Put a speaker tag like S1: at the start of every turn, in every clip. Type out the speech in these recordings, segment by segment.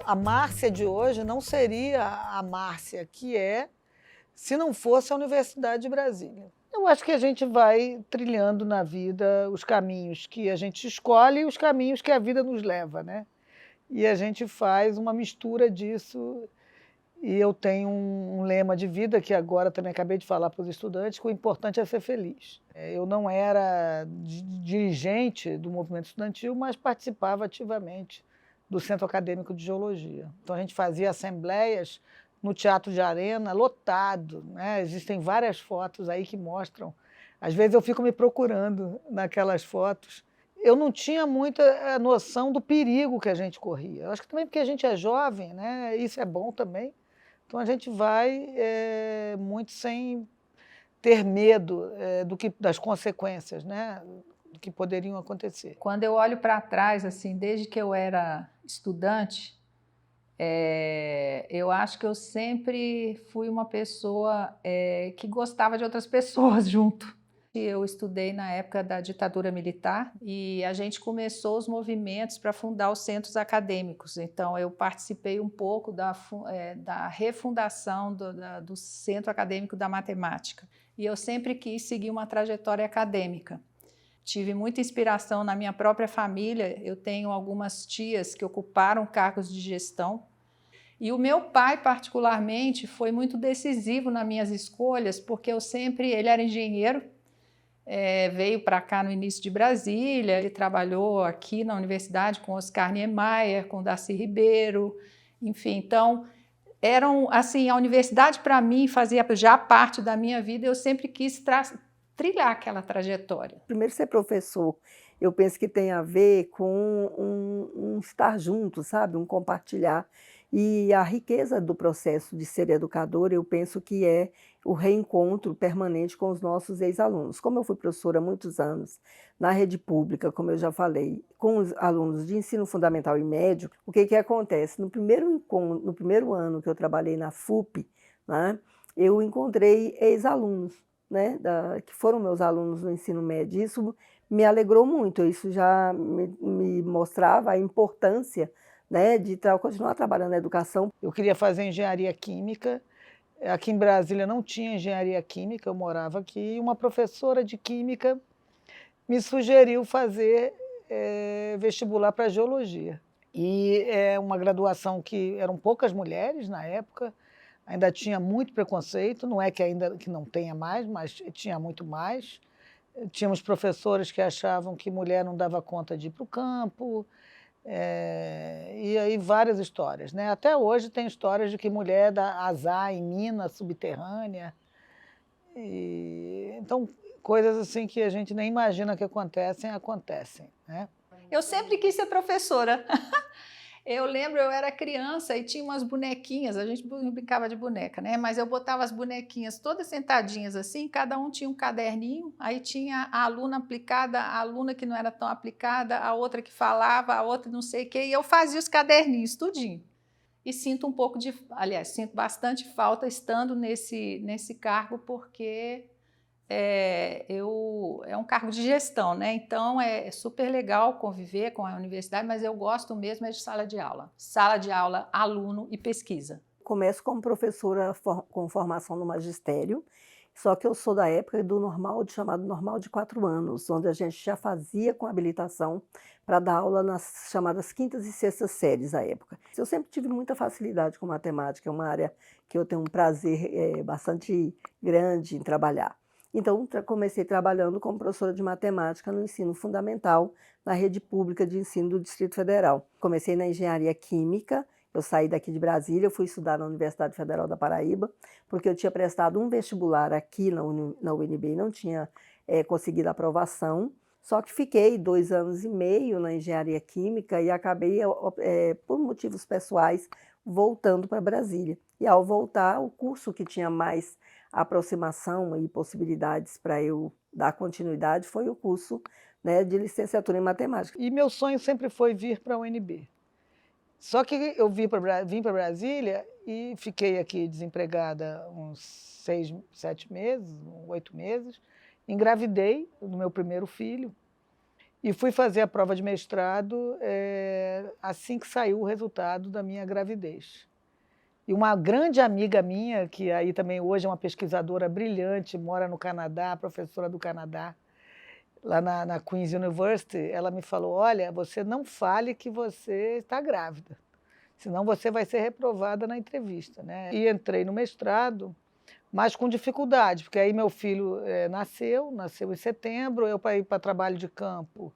S1: A Márcia de hoje não seria a Márcia que é se não fosse a Universidade de Brasília. Eu acho que a gente vai trilhando na vida os caminhos que a gente escolhe e os caminhos que a vida nos leva, né? E a gente faz uma mistura disso. E eu tenho um lema de vida que agora também acabei de falar para os estudantes, que o importante é ser feliz. Eu não era dirigente do movimento estudantil, mas participava ativamente do Centro Acadêmico de Geologia. Então a gente fazia assembleias no Teatro de Arena, lotado, né? Existem várias fotos aí que mostram. Às vezes eu fico me procurando naquelas fotos. Eu não tinha muita noção do perigo que a gente corria. Eu acho que também porque a gente é jovem, né? Isso é bom também. Então a gente vai muito sem ter medo das consequências, né? Do que poderiam acontecer.
S2: Quando eu olho para trás, assim, desde que eu era estudante, eu acho que eu sempre fui uma pessoa que gostava de outras pessoas junto. Eu estudei na época da ditadura militar e a gente começou os movimentos para fundar os centros acadêmicos. Então, eu participei um pouco da refundação do Centro Acadêmico da Matemática. E eu sempre quis seguir uma trajetória acadêmica. Tive muita inspiração na minha própria família. Eu tenho algumas tias que ocuparam cargos de gestão. E o meu pai, particularmente, foi muito decisivo nas minhas escolhas, porque ele era engenheiro, veio para cá no início de Brasília, ele trabalhou aqui na universidade com Oscar Niemeyer, com Darcy Ribeiro, enfim, então, assim, a universidade para mim fazia já parte da minha vida, eu sempre quis trilhar aquela trajetória.
S3: Primeiro, ser professor, eu penso que tem a ver com um estar junto, sabe? Um compartilhar. E a riqueza do processo de ser educador, eu penso que é o reencontro permanente com os nossos ex-alunos. Como eu fui professora há muitos anos na rede pública, como eu já falei, com os alunos de ensino fundamental e médio, o que acontece? No primeiro ano que eu trabalhei na FUP, né, eu encontrei ex-alunos, né, que foram meus alunos no ensino médio. Isso me alegrou muito, isso já me mostrava a importância, né, de continuar trabalhando na educação.
S1: Eu queria fazer engenharia química. Aqui em Brasília não tinha engenharia química, eu morava aqui, e uma professora de química me sugeriu fazer vestibular para geologia. E é uma graduação que eram poucas mulheres na época, ainda tinha muito preconceito, não é que ainda que não tenha mais, mas tinha muito mais. Tínhamos professores que achavam que mulher não dava conta de ir para o campo, e aí várias histórias, né? Até hoje tem histórias de que mulher dá azar em mina subterrânea. Então, coisas assim que a gente nem imagina que acontecem, né?
S2: Eu sempre quis ser professora. Eu lembro, eu era criança e tinha umas bonequinhas, a gente brincava de boneca, né? Mas eu botava as bonequinhas todas sentadinhas assim, cada um tinha um caderninho, aí tinha a aluna aplicada, a aluna que não era tão aplicada, a outra que falava, a outra não sei o quê, e eu fazia os caderninhos, tudinho. E sinto sinto bastante falta estando nesse cargo, porque é um cargo de gestão, né? Então é super legal conviver com a universidade, mas eu gosto mesmo de sala de aula, aluno e pesquisa.
S3: Começo como professora com formação no magistério, só que eu sou da época do chamado normal de 4 anos, onde a gente já fazia com habilitação para dar aula nas chamadas quintas e sextas séries à época. Eu sempre tive muita facilidade com matemática, é uma área que eu tenho um prazer bastante grande em trabalhar. Então, comecei trabalhando como professora de matemática no ensino fundamental, na rede pública de ensino do Distrito Federal. Comecei na engenharia química, eu saí daqui de Brasília, eu fui estudar na Universidade Federal da Paraíba, porque eu tinha prestado um vestibular aqui na UNB e não tinha conseguido aprovação, só que fiquei 2 anos e meio na engenharia química e acabei, por motivos pessoais, voltando para Brasília. E ao voltar, o curso que tinha mais aproximação e possibilidades para eu dar continuidade foi o curso, né, de licenciatura em matemática.
S1: E meu sonho sempre foi vir para a UNB. Só que eu vim para Brasília e fiquei aqui desempregada uns 6, 7 meses, 8 meses, engravidei do meu primeiro filho e fui fazer a prova de mestrado assim que saiu o resultado da minha gravidez. E uma grande amiga minha, que aí também hoje é uma pesquisadora brilhante, mora no Canadá, professora do Canadá, lá na Queen's University, ela me falou, olha, você não fale que você está grávida, senão você vai ser reprovada na entrevista, né? E entrei no mestrado, mas com dificuldade, porque aí meu filho nasceu em setembro, eu para ir para trabalho de campo,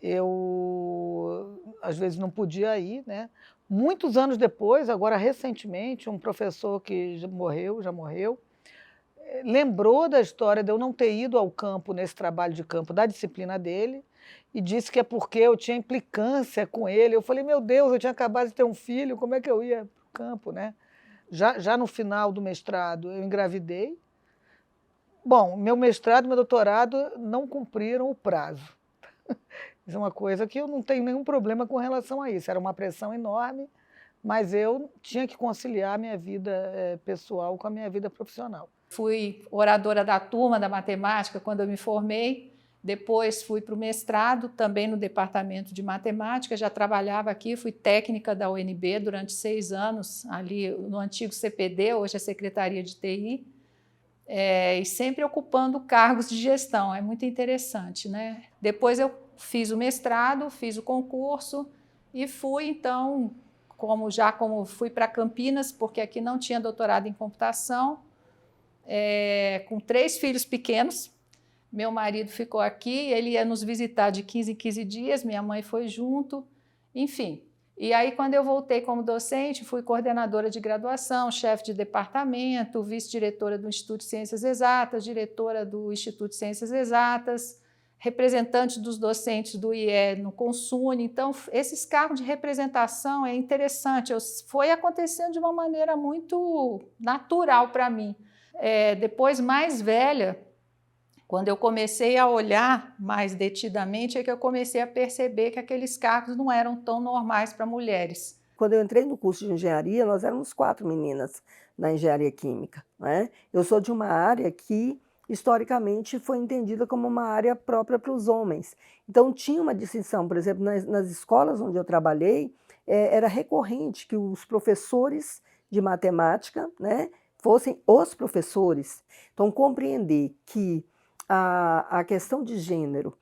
S1: eu às vezes não podia ir, né? Muitos anos depois, agora recentemente, um professor que já morreu, lembrou da história de eu não ter ido ao campo nesse trabalho de campo da disciplina dele e disse que é porque eu tinha implicância com ele. Eu falei, meu Deus, eu tinha acabado de ter um filho, como é que eu ia para o campo, né? Já no final do mestrado, eu engravidei. Bom, meu mestrado e meu doutorado não cumpriram o prazo. Isso é uma coisa que eu não tenho nenhum problema com relação a isso. Era uma pressão enorme, mas eu tinha que conciliar a minha vida pessoal com a minha vida profissional.
S2: Fui oradora da turma da matemática quando eu me formei. Depois fui para o mestrado, também no departamento de matemática. Já trabalhava aqui, fui técnica da UNB durante 6 anos, ali no antigo CPD, hoje é Secretaria de TI, e sempre ocupando cargos de gestão. É muito interessante, né? Depois eu fiz o mestrado, fiz o concurso e fui, então, como fui para Campinas, porque aqui não tinha doutorado em computação, com 3 filhos pequenos. Meu marido ficou aqui, ele ia nos visitar de 15 em 15 dias, minha mãe foi junto, enfim. E aí, quando eu voltei como docente, fui coordenadora de graduação, chefe de departamento, vice-diretora do Instituto de Ciências Exatas, diretora do Instituto de Ciências Exatas, representante dos docentes do IE no Consune. Então, esses cargos de representação é interessante, foi acontecendo de uma maneira muito natural para mim. Depois, mais velha, quando eu comecei a olhar mais detidamente, é que eu comecei a perceber que aqueles cargos não eram tão normais para mulheres.
S3: Quando eu entrei no curso de engenharia, nós éramos 4 meninas na engenharia química, né? Eu sou de uma área que, historicamente, foi entendida como uma área própria para os homens. Então, tinha uma distinção, por exemplo, nas escolas onde eu trabalhei, era recorrente que os professores de matemática, né, fossem os professores. Então, compreender que a questão de gênero,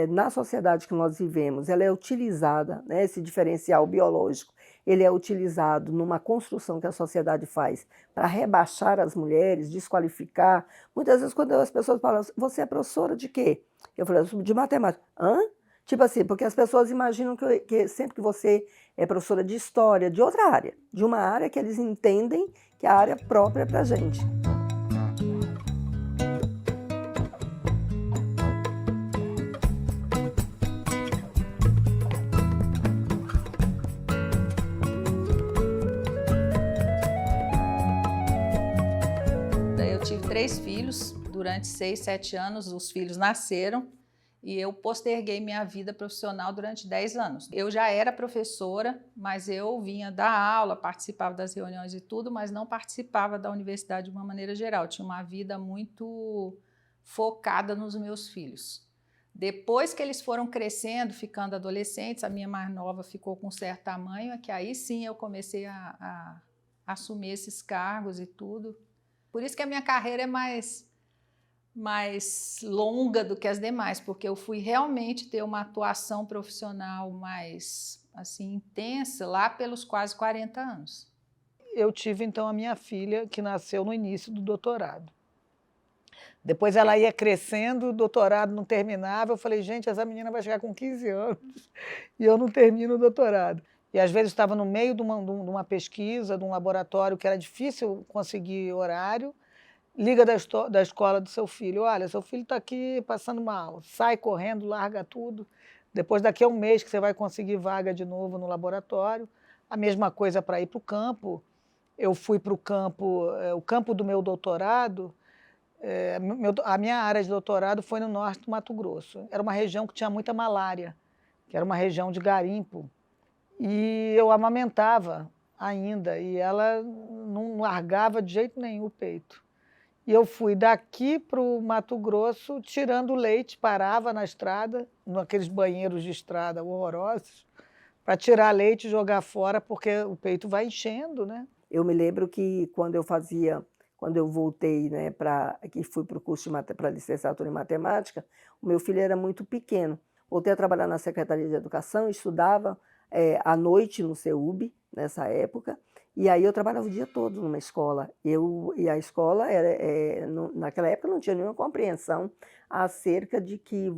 S3: na sociedade que nós vivemos, ela é utilizada, né, esse diferencial biológico, ele é utilizado numa construção que a sociedade faz para rebaixar as mulheres, desqualificar. Muitas vezes, quando as pessoas falam, você é professora de quê? Eu falo, de matemática. Hã? Tipo assim, porque as pessoas imaginam que sempre que você é professora de história, de outra área, de uma área que eles entendem que é a área própria para a gente.
S2: Eu tive 3 filhos, durante 6, 7 anos os filhos nasceram e eu posterguei minha vida profissional durante 10 anos. Eu já era professora, mas eu vinha dar aula, participava das reuniões e tudo, mas não participava da universidade de uma maneira geral. Eu tinha uma vida muito focada nos meus filhos. Depois que eles foram crescendo, ficando adolescentes, a minha mais nova ficou com um certo tamanho, é que aí sim eu comecei a assumir esses cargos e tudo. Por isso que a minha carreira é mais longa do que as demais, porque eu fui realmente ter uma atuação profissional mais assim, intensa lá pelos quase 40 anos.
S1: Eu tive, então, a minha filha, que nasceu no início do doutorado. Depois ela ia crescendo, o doutorado não terminava. Eu falei, gente, essa menina vai chegar com 15 anos e eu não termino o doutorado. E às vezes estava no meio de uma pesquisa, de um laboratório que era difícil conseguir horário, liga da escola do seu filho, olha, seu filho está aqui passando mal, sai correndo, larga tudo, depois daqui a um mês que você vai conseguir vaga de novo no laboratório. A mesma coisa para ir para o campo. Eu fui para o campo do meu doutorado, a minha área de doutorado foi no norte do Mato Grosso. Era uma região que tinha muita malária, que era uma região de garimpo. E eu amamentava ainda, e ela não largava de jeito nenhum o peito. E eu fui daqui para o Mato Grosso tirando leite, parava na estrada, naqueles banheiros de estrada horrorosos, para tirar leite e jogar fora, porque o peito vai enchendo, né?
S3: Eu me lembro que quando eu voltei, né, que fui para o curso para licenciatura em matemática, o meu filho era muito pequeno. Voltei a trabalhar na Secretaria de Educação, estudava à noite no CEUB, nessa época, e aí eu trabalhava o dia todo numa escola. E a escola, naquela época, não tinha nenhuma compreensão acerca de que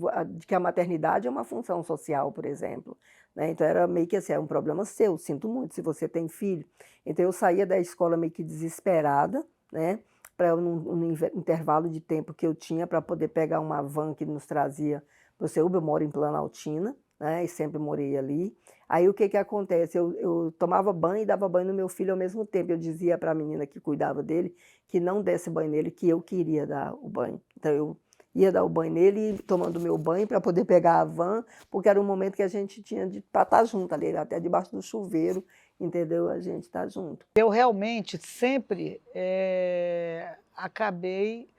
S3: a maternidade é uma função social, por exemplo. Né? Então era meio que assim, é um problema seu, sinto muito se você tem filho. Então eu saía da escola meio que desesperada, né? Para no intervalo de tempo que eu tinha para poder pegar uma van que nos trazia para o CEUB. Eu moro em Planaltina, né? E sempre morei ali. Aí o que acontece? Eu tomava banho e dava banho no meu filho ao mesmo tempo. Eu dizia para a menina que cuidava dele que não desse banho nele, que eu queria dar o banho. Então eu ia dar o banho nele, tomando meu banho para poder pegar a van, porque era um momento que a gente tinha para estar junto ali, até debaixo do chuveiro, entendeu? A gente está junto.
S1: Eu realmente sempre acabei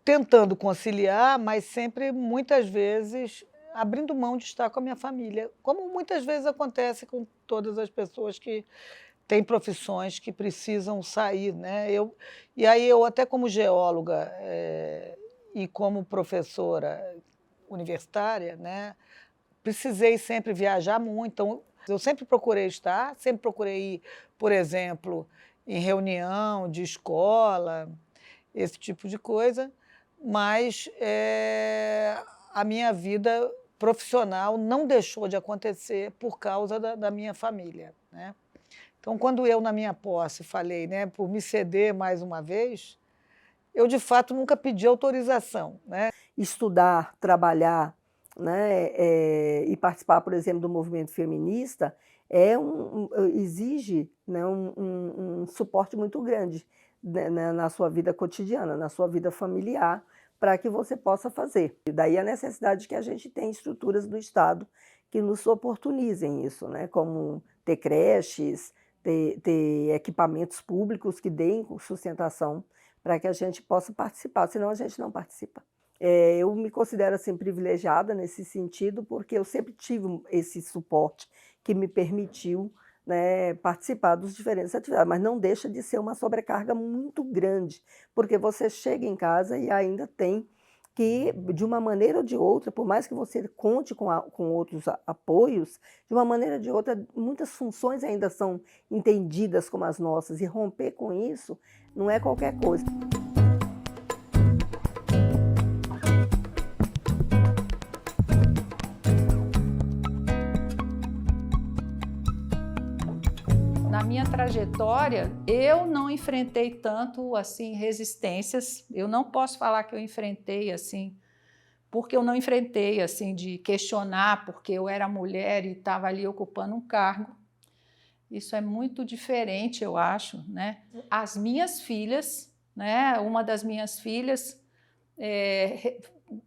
S1: tentando conciliar, mas sempre, muitas vezes, abrindo mão de estar com a minha família, como muitas vezes acontece com todas as pessoas que têm profissões que precisam sair, né? E aí eu, até como geóloga e como professora universitária, né, precisei sempre viajar muito, então eu sempre procurei estar, sempre procurei ir, por exemplo, em reunião de escola, esse tipo de coisa, mas a minha vida profissional não deixou de acontecer por causa da minha família, né? Então, quando eu, na minha posse, falei, né, por me ceder mais uma vez, eu, de fato, nunca pedi autorização, né?
S3: Estudar, trabalhar, né, e participar, por exemplo, do movimento feminista exige, né, um suporte muito grande, né, na sua vida cotidiana, na sua vida familiar, para que você possa fazer. E daí a necessidade que a gente tem estruturas do Estado que nos oportunizem isso, né, como ter creches, ter equipamentos públicos que deem sustentação para que a gente possa participar, senão a gente não participa. Eu me considero assim privilegiada nesse sentido, porque eu sempre tive esse suporte que me permitiu, né, participar dos diferentes atividades, mas não deixa de ser uma sobrecarga muito grande, porque você chega em casa e ainda tem que, de uma maneira ou de outra, por mais que você conte com outros apoios, de uma maneira ou de outra, muitas funções ainda são entendidas como as nossas, e romper com isso não é qualquer coisa.
S2: Na minha trajetória, eu não enfrentei tanto assim resistências. Eu não posso falar que eu enfrentei assim, porque eu não enfrentei assim de questionar porque eu era mulher e estava ali ocupando um cargo. Isso é muito diferente, eu acho, né? As minhas filhas, né? Uma das minhas filhas,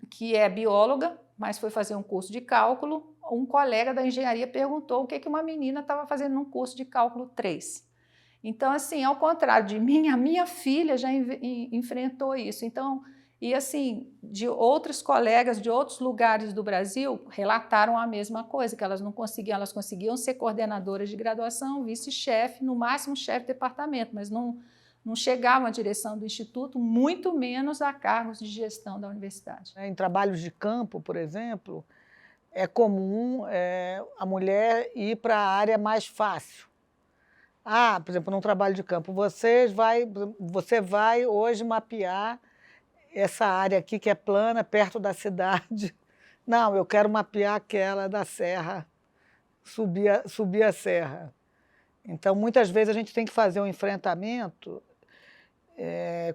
S2: que é bióloga, mas foi fazer um curso de cálculo, um colega da engenharia perguntou o que uma menina estava fazendo num curso de cálculo 3. Então, assim, ao contrário de mim, a minha filha já enfrentou isso. Então, e assim, de outros colegas de outros lugares do Brasil relataram a mesma coisa, que elas não conseguiam, elas conseguiam ser coordenadoras de graduação, vice-chefe, no máximo chefe de departamento, mas não chegavam à direção do instituto, muito menos a cargos de gestão da universidade.
S1: Em trabalhos de campo, por exemplo, é comum a mulher ir para a área mais fácil. Por exemplo, num trabalho de campo, você vai hoje mapear essa área aqui que é plana, perto da cidade. Não, eu quero mapear aquela da serra, subir a serra. Então, muitas vezes a gente tem que fazer um enfrentamento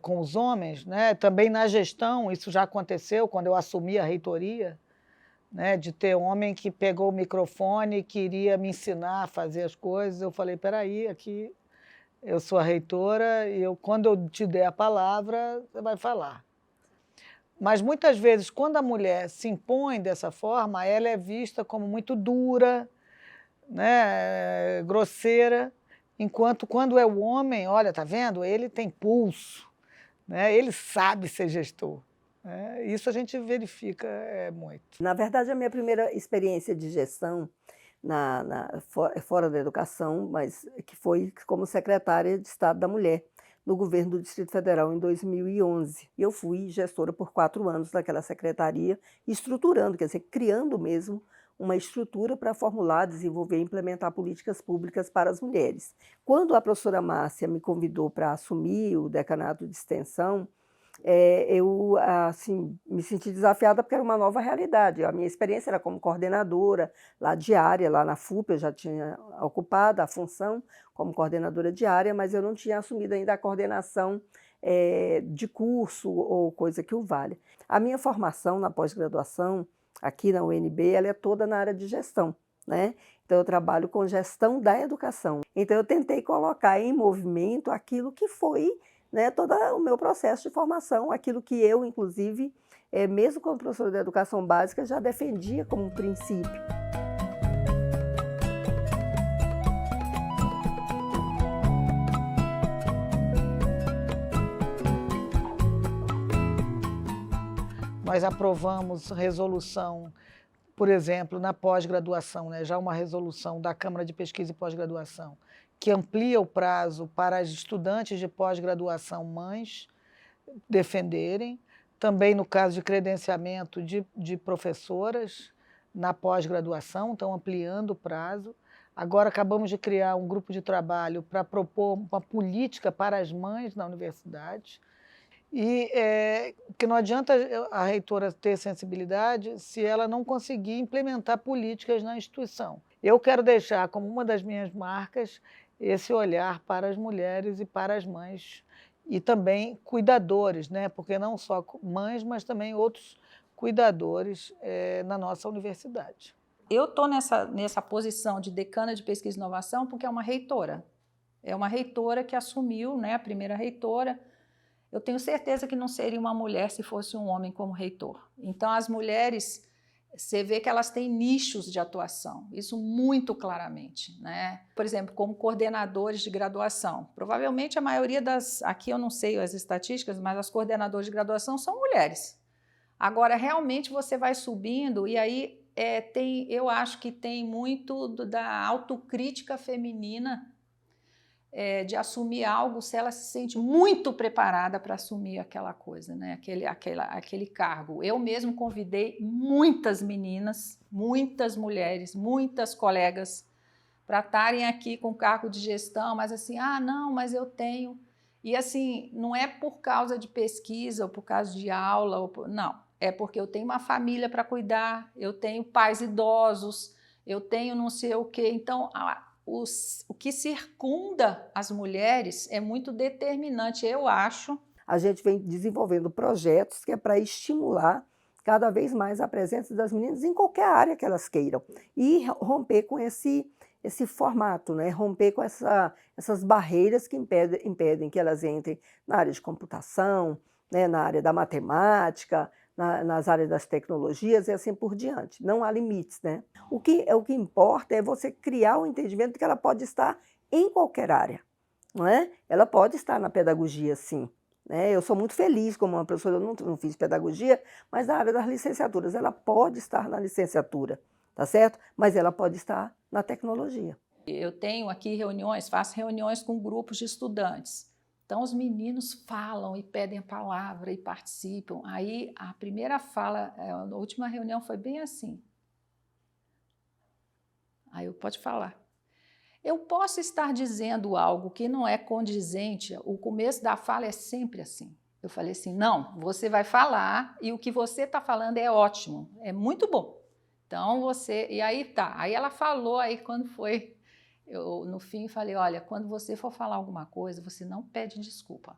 S1: com os homens, né? Também na gestão, isso já aconteceu quando eu assumi a reitoria, né? De ter homem que pegou o microfone e queria me ensinar a fazer as coisas. Eu falei, peraí, aqui eu sou a reitora e quando eu te der a palavra, você vai falar. Mas muitas vezes, quando a mulher se impõe dessa forma, ela é vista como muito dura, né? Grosseira, enquanto quando é o homem, olha, tá vendo? Ele tem pulso, né? Ele sabe ser gestor, né? Isso a gente verifica muito.
S3: Na verdade, a minha primeira experiência de gestão fora da educação, mas que foi como secretária de Estado da Mulher no governo do Distrito Federal em 2011. Eu fui gestora por 4 anos daquela secretaria, estruturando, quer dizer, criando mesmo uma estrutura para formular, desenvolver e implementar políticas públicas para as mulheres. Quando a professora Márcia me convidou para assumir o decanato de extensão, eu assim, me senti desafiada porque era uma nova realidade. A minha experiência era como coordenadora lá de área, lá na FUP, eu já tinha ocupado a função como coordenadora de área, mas eu não tinha assumido ainda a coordenação de curso ou coisa que o valha. A minha formação na pós-graduação, aqui na UNB, ela é toda na área de gestão, né? Então, eu trabalho com gestão da educação. Então, eu tentei colocar em movimento aquilo que foi, né, todo o meu processo de formação, aquilo que eu, inclusive, mesmo como professora de educação básica, já defendia como um princípio.
S1: Nós aprovamos resolução, por exemplo, na pós-graduação, né, já uma resolução da Câmara de Pesquisa e Pós-Graduação, que amplia o prazo para as estudantes de pós-graduação mães defenderem, também no caso de credenciamento de professoras na pós-graduação, estão ampliando o prazo. Agora acabamos de criar um grupo de trabalho para propor uma política para as mães na universidade. E que não adianta a reitora ter sensibilidade se ela não conseguir implementar políticas na instituição. Eu quero deixar como uma das minhas marcas esse olhar para as mulheres e para as mães e também cuidadores, né? Porque não só mães, mas também outros cuidadores na nossa universidade.
S2: Eu estou nessa posição de decana de pesquisa e inovação porque é uma reitora. É uma reitora que assumiu, né, a primeira reitora. Eu tenho certeza que não seria uma mulher se fosse um homem como reitor. Então, as mulheres, você vê que elas têm nichos de atuação, isso muito claramente, né? Por exemplo, como coordenadores de graduação. Provavelmente a maioria aqui eu não sei as estatísticas, mas as coordenadoras de graduação são mulheres. Agora, realmente você vai subindo e aí eu acho que tem muito da autocrítica feminina, de assumir algo se ela se sente muito preparada para assumir aquela coisa, né? aquele cargo. Eu mesmo convidei muitas meninas, muitas mulheres, muitas colegas para estarem aqui com cargo de gestão, mas assim, não, mas eu tenho. E assim, não é por causa de pesquisa ou por causa de aula, não. É porque eu tenho uma família para cuidar, eu tenho pais idosos, eu tenho não sei o quê. Então, o que circunda as mulheres é muito determinante, eu acho.
S3: A gente vem desenvolvendo projetos que é para estimular cada vez mais a presença das meninas em qualquer área que elas queiram e romper com esse formato, né? Romper com essas barreiras que impedem que elas entrem na área de computação, né? Na área da matemática, nas áreas das tecnologias e assim por diante. Não há limites, né? O que importa é você criar o entendimento de que ela pode estar em qualquer área, não é? Ela pode estar na pedagogia, sim. Né? Eu sou muito feliz como uma professora, eu não fiz pedagogia, mas na área das licenciaturas, ela pode estar na licenciatura, tá certo? Mas ela pode estar na tecnologia.
S2: Eu tenho aqui faço reuniões com grupos de estudantes. Então, os meninos falam e pedem a palavra e participam. Aí, a primeira fala, a última reunião foi bem assim. Aí eu pode falar. Eu posso estar dizendo algo que não é condizente, o começo da fala é sempre assim. Eu falei assim, não, você vai falar e o que você está falando é ótimo, é muito bom. Então, e aí tá. Aí ela falou, aí quando foi... Eu, no fim, falei, olha, quando você for falar alguma coisa, você não pede desculpa.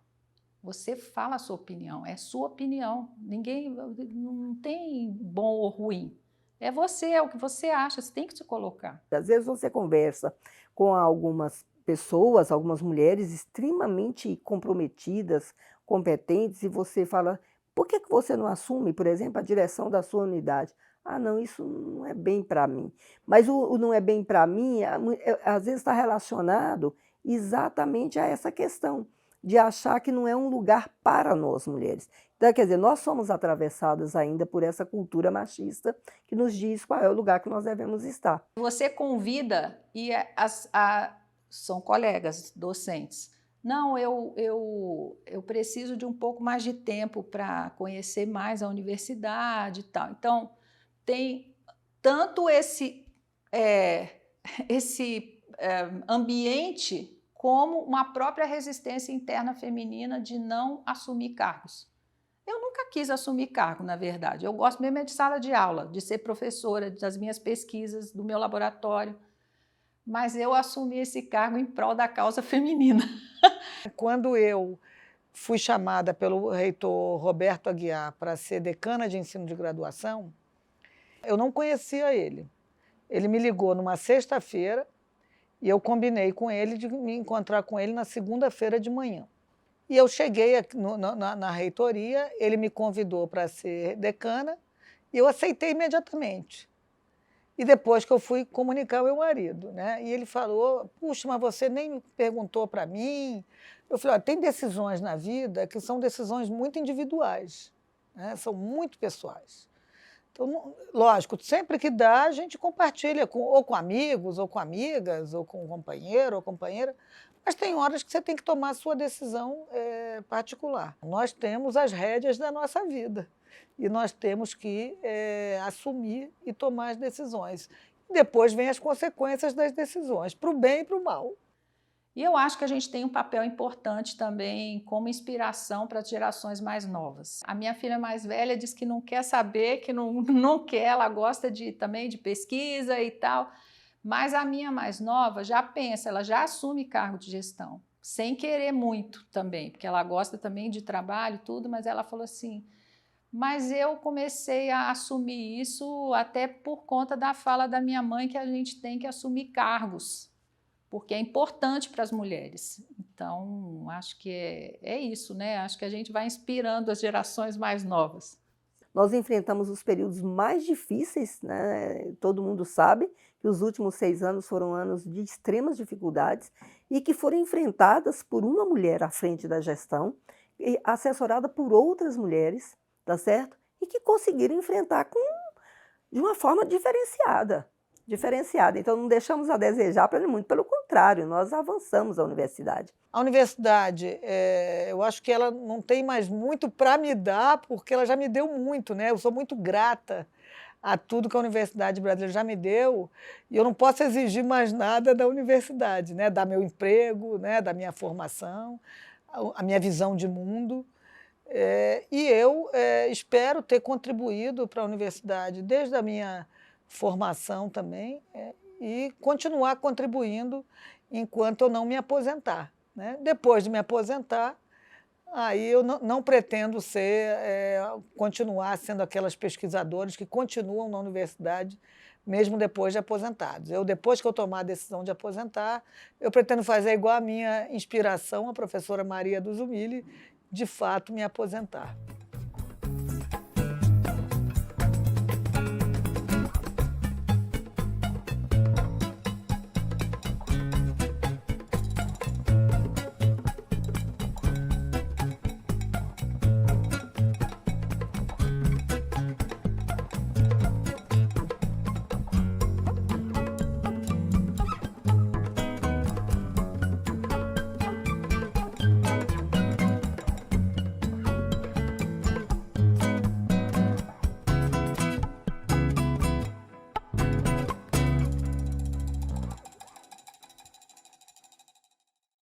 S2: Você fala a sua opinião, é sua opinião. Ninguém, não tem bom ou ruim. É você, é o que você acha, você tem que se colocar.
S3: Às vezes você conversa com algumas pessoas, algumas mulheres extremamente comprometidas, competentes, e você fala, por que você não assume, por exemplo, a direção da sua unidade? Não, isso não é bem para mim. Mas o não é bem para mim, às vezes está relacionado exatamente a essa questão de achar que não é um lugar para nós mulheres. Então, quer dizer, nós somos atravessadas ainda por essa cultura machista que nos diz qual é o lugar que nós devemos estar.
S2: Você convida e são colegas docentes. Não, eu preciso de um pouco mais de tempo para conhecer mais a universidade e tal. Então, tem tanto esse ambiente como uma própria resistência interna feminina de não assumir cargos. Eu nunca quis assumir cargo, na verdade. Eu gosto mesmo de sala de aula, de ser professora, das minhas pesquisas, do meu laboratório. Mas eu assumi esse cargo em prol da causa feminina.
S1: Quando eu fui chamada pelo reitor Roberto Aguiar para ser decana de ensino de graduação, eu não conhecia ele. Ele me ligou numa sexta-feira e eu combinei com ele de me encontrar com ele na segunda-feira de manhã. E eu cheguei na reitoria, ele me convidou para ser decana e eu aceitei imediatamente. E depois que eu fui comunicar ao meu marido, né? E ele falou, puxa, mas você nem me perguntou para mim. Eu falei, tem decisões na vida que são decisões muito individuais, né? São muito pessoais. Então, lógico, sempre que dá, a gente compartilha ou com amigos, ou com amigas, ou com um companheiro ou companheira, mas tem horas que você tem que tomar a sua decisão particular. Nós temos as rédeas da nossa vida e nós temos que assumir e tomar as decisões. Depois vem as consequências das decisões, para o bem e para o mal.
S2: E eu acho que a gente tem um papel importante também como inspiração para as gerações mais novas. A minha filha mais velha diz que não quer saber, que não quer, ela gosta também de pesquisa e tal, mas a minha mais nova já pensa, ela já assume cargo de gestão, sem querer muito também, porque ela gosta também de trabalho e tudo, mas ela falou assim, mas eu comecei a assumir isso até por conta da fala da minha mãe que a gente tem que assumir cargos, porque é importante para as mulheres. Então, acho que é isso, né? Acho que a gente vai inspirando as gerações mais novas.
S3: Nós enfrentamos os períodos mais difíceis, né? Todo mundo sabe que os últimos 6 anos foram anos de extremas dificuldades e que foram enfrentadas por uma mulher à frente da gestão, assessorada por outras mulheres, tá certo? E que conseguiram enfrentar de uma forma diferenciada. Então não deixamos a desejar, muito pelo contrário, nós avançamos a universidade.
S1: A universidade, eu acho que ela não tem mais muito para me dar, porque ela já me deu muito, né? Eu sou muito grata a tudo que a Universidade Brasileira já me deu, e eu não posso exigir mais nada da universidade, né? Da meu emprego, né? Da minha formação, a minha visão de mundo. E eu espero ter contribuído para a universidade desde a minha formação também, e continuar contribuindo enquanto eu não me aposentar, né? Depois de me aposentar, aí eu não pretendo continuar sendo aquelas pesquisadoras que continuam na universidade mesmo depois de aposentados. Depois que eu tomar a decisão de aposentar, eu pretendo fazer igual a minha inspiração, a professora Maria Duzumilli, de fato me aposentar.